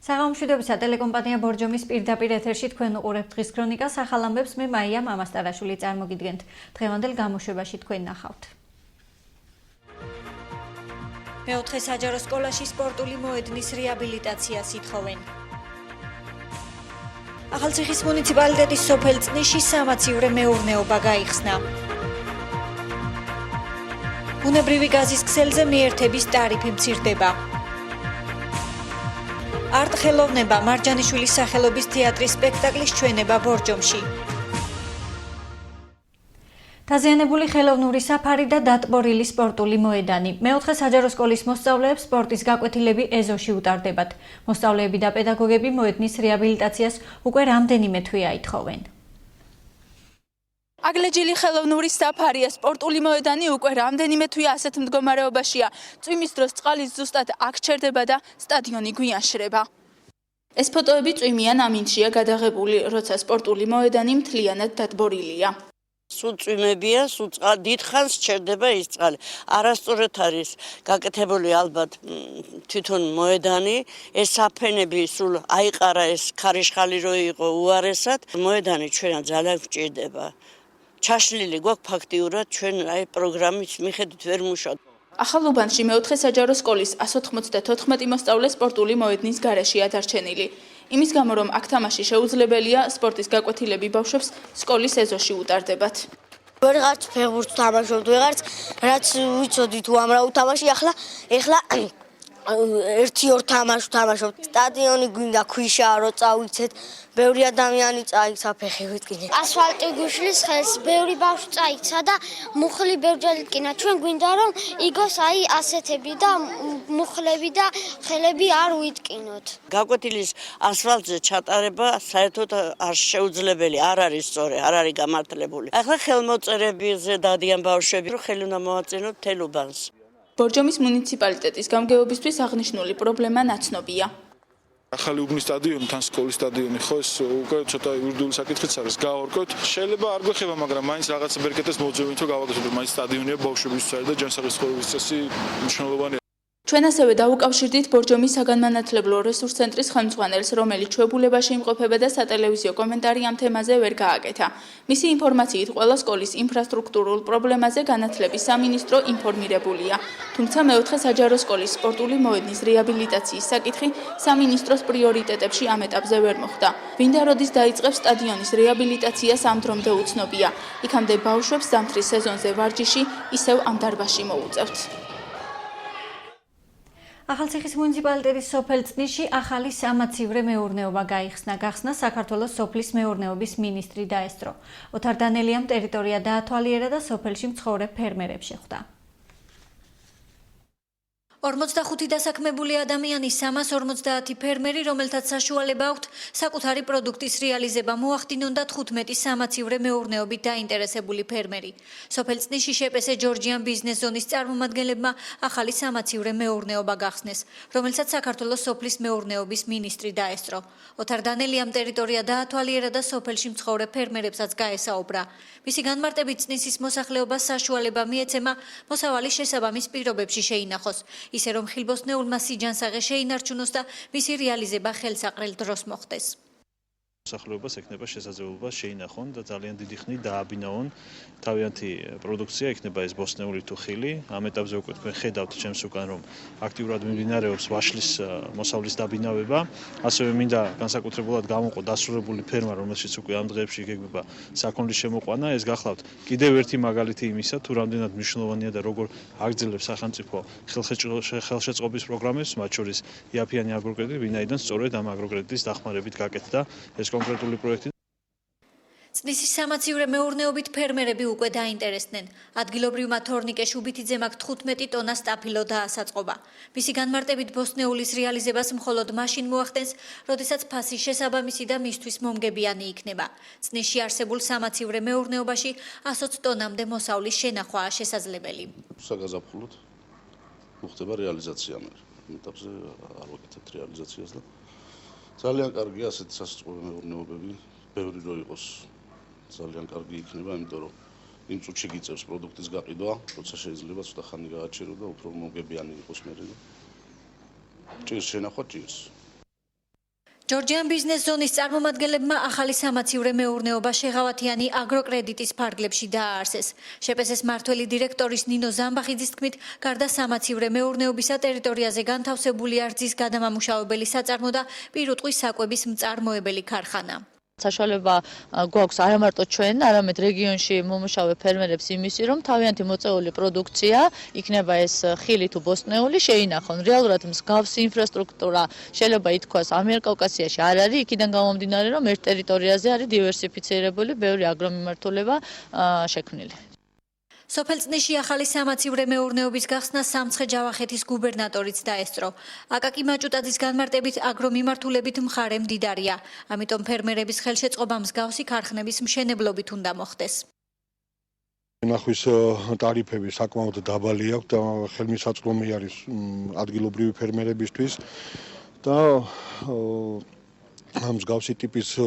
საღამომშვიდობისა ტელეკომპანია ბორჯომის პირდაპირ ეთერში თქვენ უყურებთ დღის ქრონიკას. ახალ ამბებს მე მაია მამასტარაშვილი წარმოგიდგენთ. დღევანდელ გამოშვებაში თქვენ ნახავთ. მეოთხე საჯარო სკოლაში სპორტული მოედნის რეაბილიტაციას ითხოვენ. ახალციხის მუნიციპალიტეტის სოფელ წნიში სამაცივრე მეურნეობა გაიხსნა. ბუნებრივი გაზის ქსელზე მიერთების ტარიფი მცირდება. არტ-ხელოვნება მარჯანიშვილის სახელობის თეატრის სპექტაკლის ჩვენება ბორჯომში. დაზიანებული ხელოვნური საფარი და დატბორილი სპორტული მოედანი. მეოთხე საჯარო სკოლის მოსწავლეებს სპორტის გაკვეთილები ეზოში უტარდებათ. მოსწავლეები და პედაგოგები მოედნის რეაბილიტაციას უკვე რამდენიმე თვეა ითხოვენ. აგლეჯილი ხელოვნური საფარია, სპორტული მოედანი უკვე რამდენიმე თვეა ასეთ მდგომარეობაშია. წვიმის დროს წყალი ზუსტად აქ ჩერდება და სტადიონი გვიან შრება. ეს ფოტოები წვიმიან ამინდშია გადაღებული, როცა სპორტული მოედანი მთლიანად დატბორილია. სულ წვიმებია, სულ დიდხანს ჩერდება ის წყალი. არასწორად არის გაკეთებული ალბათ თვითონ მოედანი, ეს საფენები სულ აიყარა, ეს ქარიშხალი რო იყო უარესად. მოედანი ჩვენ ძალიან გვჭირდება. ჩაშლილი გვაქვს ფაქტიურად ჩვენ აი პროგრამის მიხედვით ვერ მუშაობთ. ახალ უბანში მეოთხე საჯარო სკოლის 194 მოსწავლე სპორტული მოედნის გარეშეა დარჩენილი. იმის გამო რომ აქ თამაში შეუძლებელია, სპორტის გაკვეთილები ბავშვებს სკოლის ეზოში უტარდებათ. ვეღარც ფეხბურთს თამაშობთ, ვეღარც რაც ვიცოდით უამრავ თამაში, ახლა 1-2 თამაშობთ. სტადიონი გვინდა ქვიშა რო წავიცეთ, ბევრი ადამიანი წაიქცა ფეხი ვიტკინე. ასფალტი გუშლის ხელს, ბევრი ბავშვი წაიქცა და მუხლი ბევრჯერ იტკინა. ჩვენ გვინდა რომ იგოს აი ასეთები და მუხლები და ხელები არ უიტკინოთ. გაკვეთილის ასფალტზე ჩატარება საერთოდ არ შეუძლებელი, არ არის სწორი, არ არის გამართლებული. ახლა ხელმოწერებზე დადიან ბავშვები, რომ ხელი უნდა მოაწინოთ მთელ უბანს. ბორჯომის მუნიციპალიტეტის გამგეობისთვის აღნიშნული პრობლემა ნაცნობია. ახალი უბნის სტადიონი თან სკოლის სტადიონი ხო ეს უკვე ცოტა იურიდიული საკითხიც არის გავარკვევთ. შეიძლება არ გვეხება, მაგრამ მაინც რაღაცა ბერკეტეს მოძებნით რომ გავაკეთოთ, მაინც სტადიონია ბავშვებისთვის და ჯანსაღის წესი მნიშვნელოვანია. ჩვენ ასევე დაუკავშირდით ბორჯომის საგანმანათლებლო რესურს ცენტრის ხელმძღვანელს, რომელიც ჩვეულებაში იმყოფება და სატელევიზიო კომენტარი ამ თემაზე ვერ გააკეთა. მისი ინფორმაციით ყველა სკოლის ინფრასტრუქტურულ პრობლემაზე განათლების სამინისტრო ინფორმირებულია. თუმცა მეოთხე საჯარო სკოლის სპორტული მოედნის რეაბილიტაციის საკითხი სამინისტროს პრიორიტეტებში ამ ეტაპზე ვერ მოხვდა. ვინდა როდის დაიწყებს სტადიონის რეაბილიტაციას ამ დრომდე უცნობია. იქამდე ბავშვებს ზამთრის სეზონზე ვარჯიში ისევ ამ დარბაზში მოუწევთ. ახალციხის მუნიციპალიტეტის სოფელ წნიში ახალი სამაცივრე მეურნეობა გაიხსნა. გახსნა საქართველოს სოფლის მეურნეობის მინისტრი დაესწრო. ოთარ დანელიამ ტერიტორია დაათვალიერა და სოფელში მცხოვრებ ფერმერებს შეხვდა. 45 დასაქმებული ადამიანი, 350 ფერმერი, რომელთაც საშუალება აქვთ საკუთარი პროდუქტის რეალიზება, მოახდინონ და 15 სამაცივრე მეურნეობით დაინტერესებული ფერმერი. სოფელ წნიში შეპესე ჯორჯიან ბიზნეს ზონის წარმომადგენლებმა ახალი სამაცივრე მეურნეობა გახსნეს, რომელსაც საქართველოს სოფლის მეურნეობის მინისტრი დაესწრო. ოთარ დანელიამ ტერიტორია დაათვალიერა და სოფელში მცხოვრებ ფერმერებსაც გაესაუბრა. მისი განმარტებით წნისის მოსახლეობას საშუალება მიეცემა მოსავალი შესაბამის პირობებში შეინახოს. ისე რომ ხილბოსნეულმა სიჯანსაღე შეინარჩუნოს და მისი რეალიზება ხელსაყრელ დროს მოხდეს. მოსახლეობას ექნება შესაძლებლობა შეინახონ და ძალიან დიდი ხნით დააბინაონ თავიანთი პროდუქცია, იქნება ეს ბოსნეული თუ ხილი. ამ ეტაპზე უკვე თქვენ ხედავთ ჩემს უკან რომ აქტიურად მიმდინარეობს ვაშლის მოსავლის დაბინავება. ასევე მინდა განსაკუთრებულად გამოვყო დასრულებული ფერმა, რომელშიც უკვე ამ დღეებში იგეგმება საქონლის შემოყვანა. ეს გახლავთ კიდევ ერთი მაგალითი იმისა, თუ რამდენად მნიშვნელოვანია და როგორ აგრძელებს სახელმწიფო ხელშეწყობის პროგრამებს, მათ შორის იაფიანი აგროკრედიტი, ვინაიდან სწორედ ამ აგროკრედიტის დახმარებით გაკეთდა ეს კონკრეტული პროექტი. წნისის სამაცივრე მეურნეობით ფერმერები უკვე დაინტერესდნენ. ადგილობრივმა თორნიკე შუბითიძემ აქ 15 ტონა სტაფილო დაასაწყობა. მისი განმარტებით ბოსნეულის რეალიზებას მხოლოდ მაშინ მოახდენს, როდესაც ფასი შესაბამისი და მისთვის მომგებიანი იქნება. წნისში არსებულ სამაცივრე მეურნეობაში 120 ტონამდე მოსავლის შენახვაა შესაძლებელი. საგაზაფხულოდ მოხდება რეალიზაცია მე. ეტაპზე არ ვაკეთებთ რეალიზაციას და ძალიან კარგია ასეთი სასწავლო მეურნეობები, ბევრი რო იყოს ძალიან კარგი იქნება, იმიტომ რომ იმ წუთში გიწევს პროდუქტის გაყიდვა, როცა შეიძლება ცოტა ხანი გააჩერო და უფრო მომგებიანი იყოს მე. ჭირს შენახვა ჭირს. ჯორჯიან ბიზნეს ზონის წარმომადგენლებმა ახალი სამაცივრე მეურნეობა შეღავათიანი აგროკრედიტის ფარგლებში დააარსეს. შეპესეს მმართველი დირექტორის ნინო ზამბახიძის თქმით, გარდა სამაცივრე მეურნეობისა ტერიტორიაზე განთავსებული რძის გადამამუშავებელი საწარმო და პირუტყვის საკვების მწარმოებელი ქარხანა. საშუალება გვაქვს არა მარტო ჩვენ, არამედ რეგიონში მომუშავე ფერმერებს იმისი, რომ თავიანთი მოწეული პროდუქცია, იქნება ეს ხილი თუ ბოსტნეული, შეინახონ. რეალურად მსგავსი ინფრასტრუქტურა შეიძლება ითქვას ამიერკავკასიაში არ არის, იქიდან გამომდინარე, რომ ერთ ტერიტორიაზე არის დივერსიფიცირებული ბევრი აგრომიმართულება შექმნილი. სოფელწნეში ახალი სამაცივრე მეურნეობის გახსნა სამცხე-ჯავახეთის გუბერნატორიც დაესწრო. აკაკი მაჭუტაძის განმარტებით აგრომიმართულებით მხარე მდიდარია, ამიტომ ფერმერების ხელშეწყობა მსგავსი ქარხნების მშენებლობით უნდა მოხდეს. ნახვის ტარიფები საკმაოდ დაბალი აქვს და ხელმისაწვდომი არის ადგილობრივი ფერმერებისთვის და მსგავსი ტიპის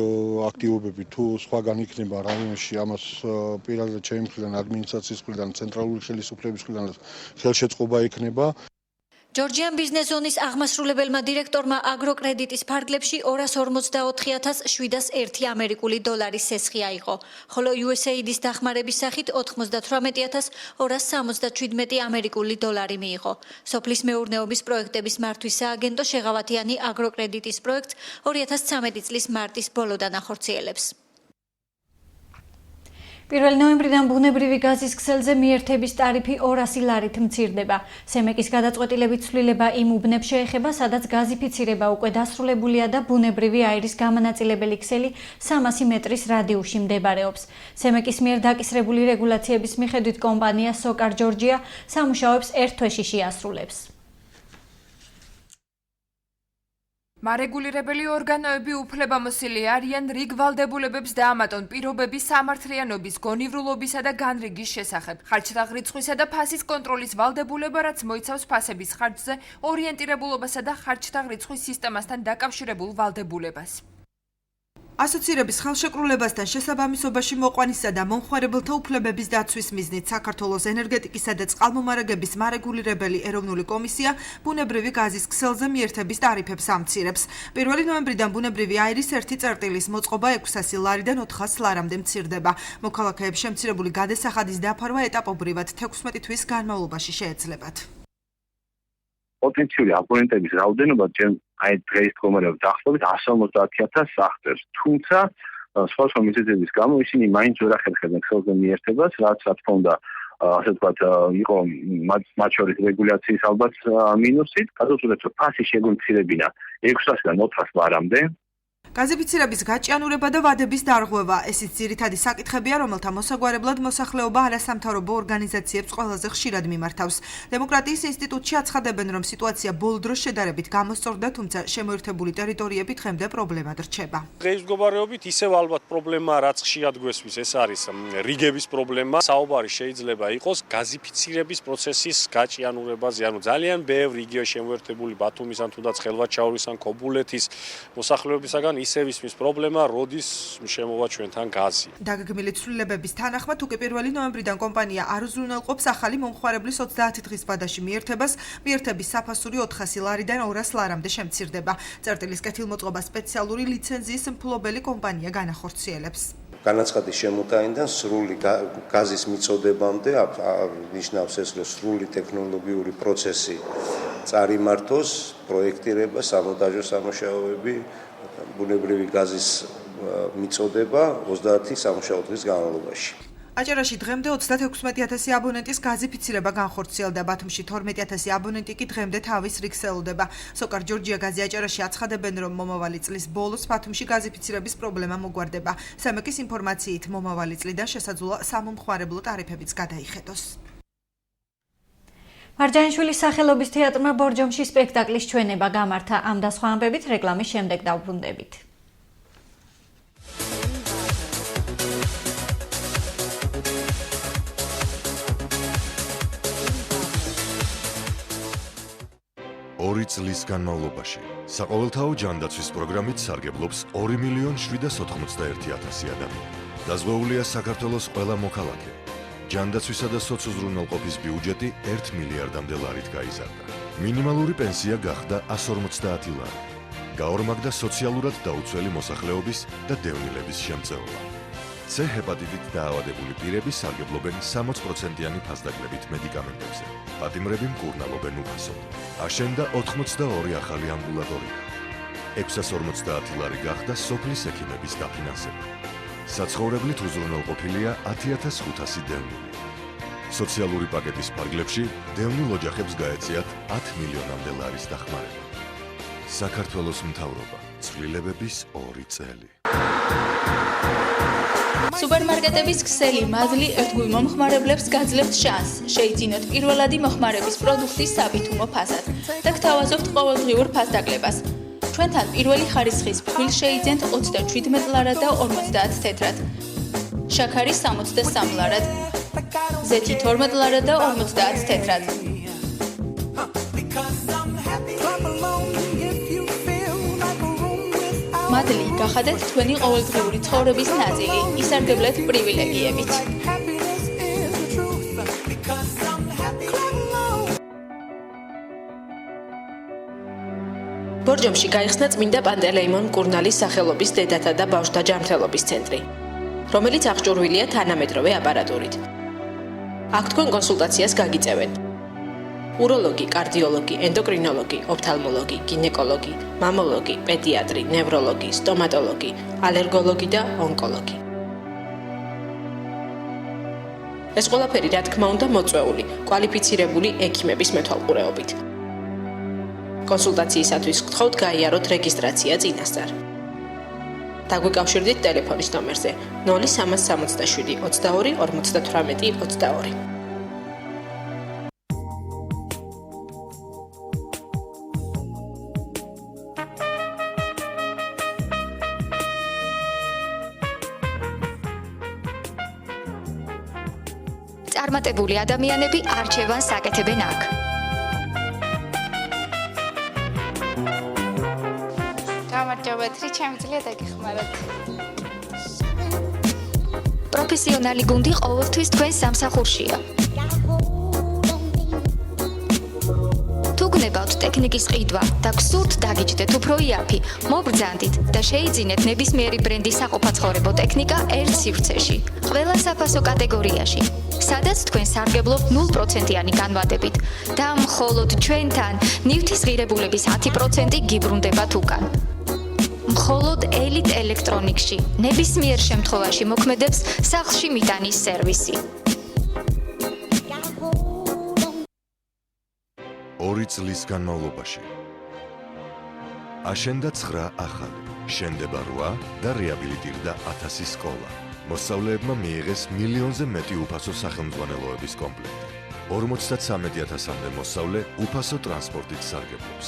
აქტივობები თუ სხვაგან იქნება რაიონში, ამას პირადად ჩემი მხრიდან, ადმინისტრაციის მხრიდან, ცენტრალური ხელისუფლების მხრიდან ხელშეწყობა იქნება. ჯორჯიან ბიზნეს ზონის აღმასრულებელმა დირექტორმა აგროკრედიტის ფარგლებში 240,701 ამერიკული დოლარის სესხი აიღო, ხოლო USAID-ის დახმარების სახით 98,277 ამერიკული დოლარი მიიღო. სოფლის მეურნეობის პროექტების მართვის სააგენტო შეღავათიანი აგროკრედიტის პროექტს 2013 წლის მარტის ბოლოდან ახორციელებს. 1 ნოემბრიდან ბუნებრივი გაზის ქსელზე მიერთების ტარიფი 200 ლარით მცირდება. სემეკის გადაწყვეტილებით ცვლილება იმ უბნებს შეეხება, სადაც გაზიფიცირება უკვე დასრულებულია და ბუნებრივი აირის გამანაწილებელი ქსელი 300 მეტრის რადიუსში მდებარეობს. სემეკის მიერ დაკისრებული რეგულაციების მიხედვით კომპანია სოკარ ჯორჯია სამუშაოებს ერთ თვეში შეასრულებს. მარეგულირებელი ორგანოები უფლებამოსილი არიან რიგ ვალდებულებებს დაამატონ პირობების სამართლიანობის, გონივრულობისა და განრიგის შესახებ. ხარჯთა რიცხვისა და ფასის კონტროლის ვალდებულება, რაც მოიცავს ფასების ხარჯზე ორიენტირებულობასა და ხარჯთა რიცხვის სისტემასთან დაკავშირებულ ვალდებულებას. ასოცირების ხელშეკრულებასთან შესაბამისობაში მოყვანისა და მომხმარებელთა უფლებების დაცვის მიზნით საქართველოს ენერგეტიკისა და წყალმომარაგების მარეგულირებელი ეროვნული კომისია ბუნებრივი გაზის ქსელზე მიერთების ტარიფებს ამცირებს. 1 ნოემბრიდან ბუნებრივი აირის 1 წერტილის მოწყობა 600 ლარიდან 400 ლარამდე მცირდება. მოქალაქეებს შემცირებული გადასახადის დაფარვა ეტაპობრივად 16 თვის განმავლობაში შეეძლებათ. პოტენციური აბონენტების რაოდენობა აი დღეს მდგომარეობის დაახლოებით 150,000 სახლს. თუმცა სხვა მიზეზების გამო ისინი მაინც ვერ ახერხებენ ქსელზე მიერთებას, რაც რა თქმა უნდა ასე ვთქვათ იყო მათ შორის რეგულაციის ალბათ მინუსით. გადავწყვეტეთ, რომ ფასი შეგვიმცირებინა 600-დან 400 ლარამდე. გაზიფიცირების გაჭიანურება და ვადების დარღვევა ესიც ძირითადი საკითხებია, რომელთა მოსაგვარებლად მოსახლეობა არასამთავრობო ორგანიზაციებს ყველაზე ხშირად მიმართავს. დემოკრატიის ინსტიტუტში აცხადებენ, რომ სიტუაცია ბოლო დროს შედარებით გამოსწორდა, თუმცა შემოერთებული ტერიტორიები დღემდე პრობლემად რჩება. დღეს მდგომარეობით ისევ ალბათ პრობლემა, რაც ხშირად გვესმის, ეს არის რიგების პრობლემა. საუბარი შეიძლება იყოს გაზიფიცირების პროცესის გაჭიანურებაზე, ანუ ძალიან ბევრი იგივე შემოერთებული ბათუმისან თუნდაც ხელვაჩაურისან, ქობულეთის მოსახლეობისაგან ისევ ისმის პრობლემა, როდის შემოვა ჩვენთან გაზი. დაგეგმილი ცვლილებების თანახმად, უკვე 1 ნოემბრიდან კომპანია არ უზრუნველყოფს ახალი მომხმარებლის 30 დღის ვადაში მიერთებას, მიერთების საფასური 400 ლარიდან 200 ლარამდე შემცირდება. წერტილის კეთილმოწყობა სპეციალური ლიცენზიის მფლობელი კომპანია განახორციელებს. განაცხადის შემოტანიდან სრული გაზის მიწოდებამდე ნიშნავს ეს, რომ სრული ტექნოლოგიური პროცესი წარიმართოს, პროექტირება, სამონტაჟო სამუშაოები, ბუნებრივი გაზის მიწოდება 30 სამუშაო დღის განმავლობაში. აჭარაში დღემდე 36,000 აბონენტის გაზიფიცირება განხორციელდა, ბათუმში 12,000 აბონენტი კი დღემდე თავის რიგს ელოდება. სოკარ ჯორჯია გაზი აჭარაში აცხადებენ, რომ მომავალი წლის ბოლოს ბათუმში გაზიფიცირების პრობლემა მოგვარდება. სამეკის ინფორმაციით მომავალი წლიდან შესაძლოა სამომხმარებლო ტარიფებიც გადაიხედოს. მარჯანიშვილის სახელობის თეატრმა ბორჯომში სპექტაკლის ჩვენება გამართა. ამ და სხვა ამბებით რეკლამის შემდეგ დავბრუნდებით. ორი წლის განმავლობაში საყოველთაო ჯანდაცვის პროგრამით სარგებლობს 2,791,000 ადამიანი. დაზღვეულია საქართველოს ყველა მოქალაქე. ჯანდაცვისა და სოციუზრუნველყოფის ბიუჯეტი 1 მილიარდამდე ლარით გაიზარდა. მინიმალური პენსია გახდა 150 ლარი. გაორმაგდა სოციალურად დაუცველი მოსახლეობის და დევნილების შემწეობა. C ჰეპატიტით დაავადებული პირები სარგებლობენ 60%-იანი ფასდაკლებით მედიკამენტებზე. პატიმრები მკურნალობენ უფასოდ. აშენდა 82 ახალი ამბულატორია. 650 ლარი გახდა სოფლის ექიმების დაფინანსება. საცხოვრებლით უზრუნველყოფილია 10500 დევნილი. სოციალური პაკეტის ფარგლებში დევნილ ოჯახებს გაეწიათ 10 მილიონამდე ლარის დახმარება. საქართველოს მთავრობა, ცვლილებების 2 წელი. სუპერმარკეტების ქსელი მადლი ერთგულ მომხმარებლებს გაძლევთ შანსს, შეიძინოთ პირველადი მოხმარების პროდუქტის საბითუმო ფასად და გთავაზობთ ყოველდღიურ ფასდაკლებას. ჩვენთან პირველი ხარისხის ფქვილ შეიძენთ 37 ლარად და 50 თეთრად. შაქარი 63 ლარად. ზეთი 12 ლარად და 50 თეთრად. მადლი გახადეთ თქვენი ყოველდღიური ცხოვრების ნაწილი, ისარგებლეთ პრივილეგიებით. ბორჯომში გაიხსნა წმინდა პანტელეიმონ მკურნალის სახელობის დედათა და ბავშვთა ჯანმრთელობის ცენტრი, რომელიც აღჭურვილია თანამედროვე აპარატურით. აქ თქვენ კონსულტაციას გაგიწევენ. უროლოგი, კარდიოლოგი, ენდოკრინოლოგი, ოფთალმოლოგი, გინეკოლოგი, მამოლოგი, პედიატრი, ნევროლოგი, სტომატოლოგი, ალერგოლოგი და ონკოლოგი. ეს ყველაფერი, რა თქმა უნდა, მოწვეული, კვალიფიცირებული ექიმების მეთვალყურეობით. კონსულტაციისათვის გთხოვთ გაიაროთ რეგისტრაცია წინასწარ. დაგვიკავშირდით ტელეფონის ნომერზე 0367 22 58 22. წარმატებული ადამიანები არჩევანს აკეთებენ აქ. გამარჯობათ, ჩემი ძლია დაგეხმაროთ. პროფესიონალი გუნდი ყოველთვის თქვენ სამსახურშია. თუ გნებავთ ტექნიკის ყიდვა და გსურთ დაგიჯდეთ უფრო იაფი, მობრძანდით და შეიძინეთ ნებისმიერი ბრენდის საყოფაცხოვრებო ტექნიკა ერთ სივრცეში, ყველა საფასო კატეგორიაში. სადაც თქვენ სარგებლობთ 0%-იანი განვადებით და მხოლოდ ჩვენთან ნივთის ღირებულების 10% გიბრუნდებათ უკან. მხოლოდ ელიტ ელექტრონიკში ნებისმიერ შემთხვევაში მოქმედებს სახლში მიტანის სერვისი. 2 წლის განმავლობაში აშენდა 9 ახალი, შენდება 8 და რეაბილიტირდა 1000 სკოლა. მოსწავლეებმა მიიღეს მილიონზე მეტი უფასო სახელმძღვანელოების კომპლექტი. 53,000-მდე მოსწავლე უფასო ტრანსპორტით სარგებლობს.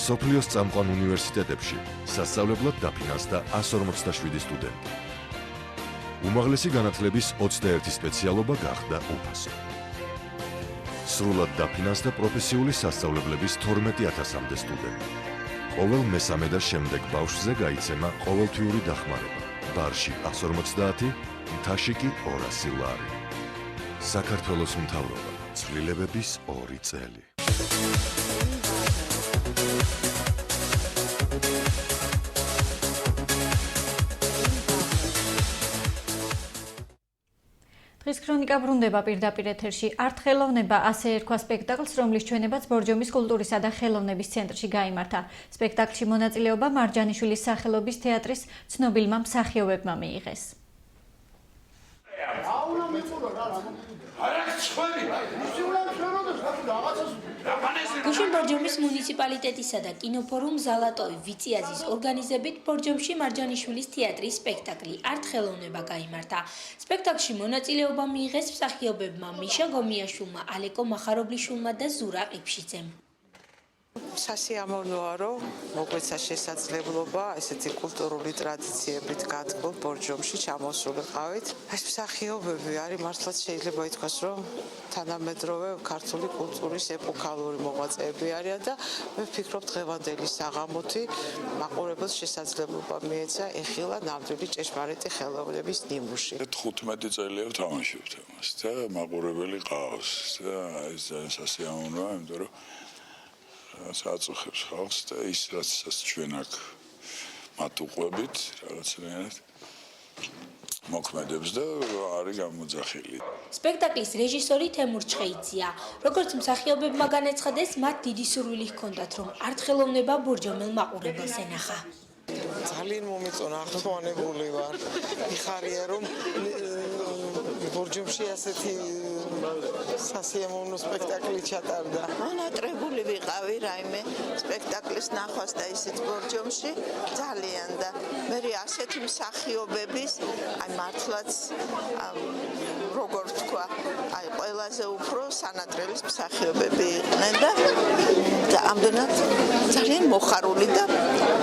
სოფლიოს წამყვან უნივერსიტეტებში სასწავლებლად დაფინანსდა 147 სტუდენტი. უმაღლესი განათლების 21 სპეციალობა გახდა უფასო. სრულად დაფინანსდა პროფესიული სასწავლებლების 12,000-მდე სტუდენტი. ყოველ მესამე და შემდეგ ბავშვზე გაიცემა ყოველთვიური დახმარება. ბარში 150, მთაში კი 200 ლარი. საქართველოს მთავრობა, ცვლილებების 2 წელი. დღის ქრონიკა ბრუნდება პირდაპირ ეთერში. ართხელოვნება ასე ერქვა სპექტაკლს, რომლის ჩვენებაც ბორჯომის კულტურისა და ხელოვნების ცენტრში გაიმართა. სპექტაკლში მონაწილეობა მარჯანიშვილის სახელობის თეატრის ცნობილმა მსახიობებმა მიიღეს. გუშინ ბორჯომის მუნიციპალიტეტისა და კინოფორუმ ზალატოვი ვიწიაზის ორგანიზებით ბორჯომში მარჯანიშვილის თეატრის სპექტაკლი ართხელოვნება გაიმართა. სპექტაკლში მონაწილეობა მიიღეს მსახიობებმა მიშა გომიაშვილმა, ალეკო მახარობლიშვილმა და ზურა ყიფშიძემ. სასიამოვნოა, რომ მოგვეცა შესაძლებლობა ესეთი კულტურული ტრადიციებით გათბობ ბორჯომში ჩამოსულიყავით. ეს მსახიობები არის მართლაც შეიძლება ითქვას, რომ თანამედროვე ქართული კულტურის ეპოქალური მოღვაწეები არიან და მე ვფიქრობ დღევანდელი საღამოთი მაყურებელს შესაძლებლობა მიეცა ეხილა ნამდვილი ჭეშმარიტი ხელოვნების ნიმუში. 15 წელია ვთამაშობთ ამას და მაყურებელი ყავს და ეს ძალიან სასიამოვნოა, იმიტომ რომ რაც აწუხებს ხალხს და ის რაც ჩვენ აქ მათ უყვებით რაღაცნაირად მოქმედებს და არის გამოძახილი. სპექტაკლის რეჟისორი თემურ ჩხეიძია. როგორც მსახიობებმა განაცხადეს, მათ დიდი სურვილი ჰქონდათ, რომ არტ-ხელოვნება ბორჯომელ მაყურებელს ენახა. ძალიან მომეწონა, აღთქმანებული ვარ. მიხარია რომ ბორჯომში ასეთი სასიამოვნო სპექტაკლი ჩატარდა. მონატრებული ვიყავი რაიმე სპექტაკლის ნახვას და ისიც ბორჯომში ძალიან და მე ასეთი მსახიობების აი მართლაც როგორ თქვა აი ყველაზე უფრო სანატრელის მსახიობები იყვნენ და ამდენად ძალიან მოხარული და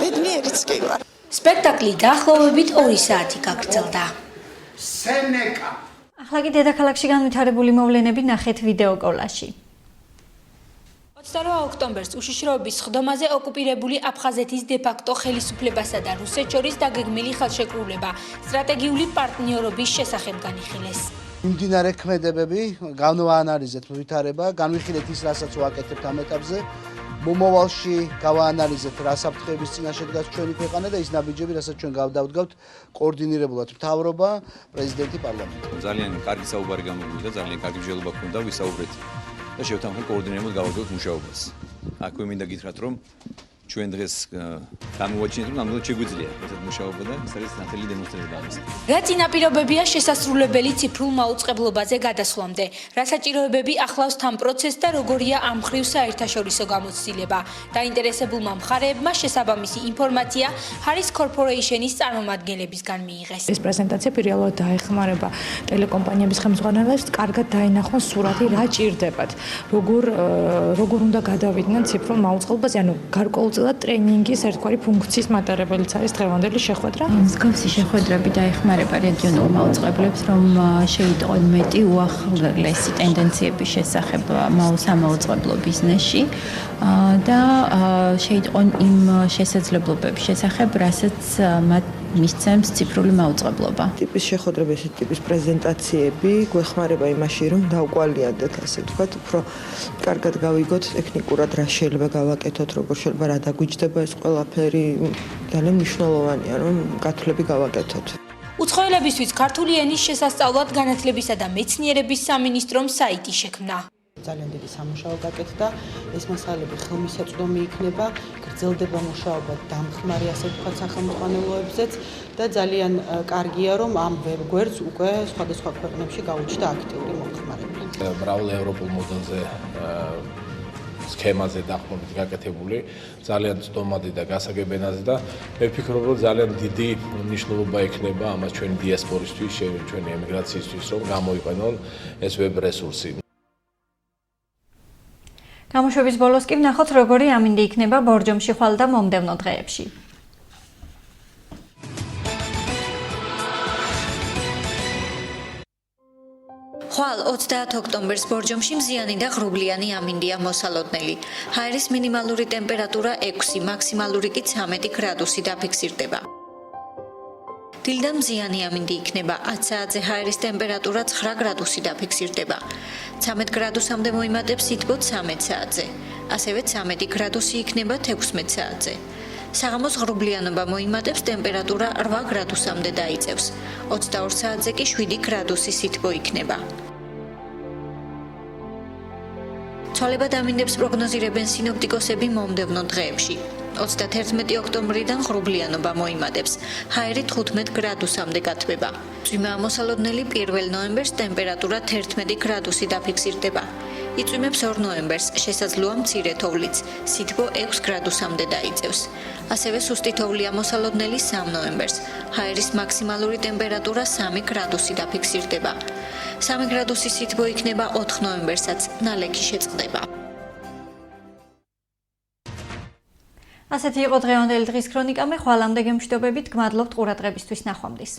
ბედნიერიც კი ვარ. სპექტაკლი დაახლოებით 2 საათი გაგრძელდა. სენეკა ახლა კი დედაქალაქში განვითარებული მოვლენები ნახეთ ვიდეო კოლაჟში. 28 ოქტომბერს უშიშროების სხდომაზე ოკუპირებული აფხაზეთის დე-ფაქტო ხელისუფლებასა და რუსეთს შორის დაგეგმილი ხელშეკრულება სტრატეგიული პარტნიორობის შესახებ განიხილეს. მიმდინარე ქმედებები განვაანალიზეთ ვითარება, განვიხილეთ ის, რასაც ვაკეთებთ ამ ეტაპზე. მომავალში გავაანალიზეთ რა საფრთხეების წინაშე დგას ჩვენი ქვეყანა და ის ნაბიჯები, რასაც ჩვენ გავდავდგავთ კოორდინირებულად მთავრობა, პრეზიდენტი, პარლამენტი. ძალიან კარგი საუბარი გამოგვიდა, ძალიან კარგი მსჯელობა ქონდა, ვისაუბრეთ და შევთანხმდით კოორდინირებულად გავაგრძელებთ მუშაობას. აქვე მინდა გითხრათ, რომ ჩვენ დღეს გამოვაჩინეთ, რომ ნამდვილად შეგვიძლია ესეთ მუშაობა და ეს არის ნათელი დემონსტრაცია ამის. რა წინაპირობებია შესასრულებელი ციფრულ მაუწყებლობაზე გადასვლამდე? რა საჭიროებები ახლავს თან პროცესს და როგორია ამ მხრივ საერთაშორისო გამოცდილება? დაინტერესებულმა მხარეებმა შესაბამისი ინფორმაცია Harris Corporation-ის წარმომადგენლებისგან მიიღეს. ეს პრეზენტაცია პირველად დაეხმარება ტელეკომპანიების ხელმძღვანელებს კარგად დაინახონ სურათი რა ჭირდებათ. როგორ უნდა გადავიდნენ ციფრულ მაუწყებლობაზე, ანუ გარკვეულწილად ტრეინინგის ერთგვარი ფუნქციის მატარებელიც არის დღევანდელი შეხვედრა. მსგავსი შეხვედრები დაეხმარება რეგიონულ მაუწყებლებს, რომ შეიტყონ მეტი უახლესი ტენდენციების შესახებ სამაუწყებლო ბიზნესში და შეიტყონ იმ შესაძლებლობების შესახებ, რასაც მათ მისცემს ციფრული მაუწყებლობა. ტიპის შეხვედრები, ესეთი ტიპის პრეზენტაციები გვეხმარება იმაში, რომ დავკვალიანდეთ, ასე ვთქვათ, უფრო კარგად გავიგოთ ტექნიკურად რა შეიძლება გავაკეთოთ, როგორ შეიძლება რა დაგვიჯდება ეს ყველაფერი. ძალიან მნიშვნელოვანია, რომ გათვლები გავაკეთოთ. უცხოელებისთვის ქართული ენის შესასწავლად განათლებისა და მეცნიერების სამინისტრომ საიტი შექმნა. ძალიან დიდი სამუშაო გაკეთდა, ეს მასალები ხელმისაწვდომი იქნება, გრძელდება მუშაობა დამხმარე ასე ვთქვათ სახელმძღვანელოებზეც და ძალიან კარგია, რომ ამ ვებგვერდს უკვე სხვადასხვა ქვეყნებში გაუჩნდა აქტიური მომხმარებელი. მრავალ ევროპულ მოდელზე სქემაზე დაყრდნობით გაკეთებული, ძალიან წვდომადი და გასაგებ ენაზე და მე ვფიქრობ, რომ ძალიან დიდი მნიშვნელობა ექნება ამას ჩვენი დიასპორისთვის, ჩვენი ემიგრაციისთვის, რომ გამოიყენონ ეს ვებ რესურსი. გამოშვების ბოლოს კი ვნახოთ, როგორი ამინდი იქნება ბორჯომში ხვალ და მომდევნო დღეებში. ხვალ 30 ოქტომბერს ბორჯომში მზიანი და ღრუბლიანი ამინდია მოსალოდნელი. ჰაერის მინიმალური ტემპერატურა 6, მაქსიმალური კი 13 გრადუსი დაფიქსირდება. დილიდან მზიანი ამინდი იქნება, 10 საათზე ჰაერის ტემპერატურა 9 გრადუსი დაფიქსირდება. 13 გრადუსამდე მოიმატებს სითბო 13 საათზე. ასევე 13 გრადუსი იქნება 16 საათზე. საღამოს ღრუბლიანობა მოიმატებს, ტემპერატურა 8 გრადუსამდე დაიწევს. 22 საათზე კი 7 გრადუსი სითბო იქნება. ცვალებად ამინდებს პროგნოზირებენ სინოპტიკოსები მომდევნო დღეებში. 31 ოქტომბრიდან ღრუბლიანობა მოიმატებს, ჰაერი 15 გრადუსამდე გათბება. წვიმა ამოსალოდნელი 1 ნოემბერს ტემპერატურა 11 გრადუსი დაფიქსირდება. იწვიმებს 2 ნოემბერს, შესაძლოა მცირე თოვლიც, სითბო 6 გრადუსამდე დაიწევს. ასევე სუსტი თოვლი ამოსალოდნელი 3 ნოემბერს, ჰაერის მაქსიმალური ტემპერატურა 3 გრადუსი დაფიქსირდება. 3 გრადუსი სითბო იქნება 4 ნოემბერსაც, ნალექი შეწყდება. ასეთი იყო დღევანდელი დღის ქრონიკა, მე ხვალამდე გემშვიდობებით, გმადლობთ ყურადღებისთვის, ნახვამდის.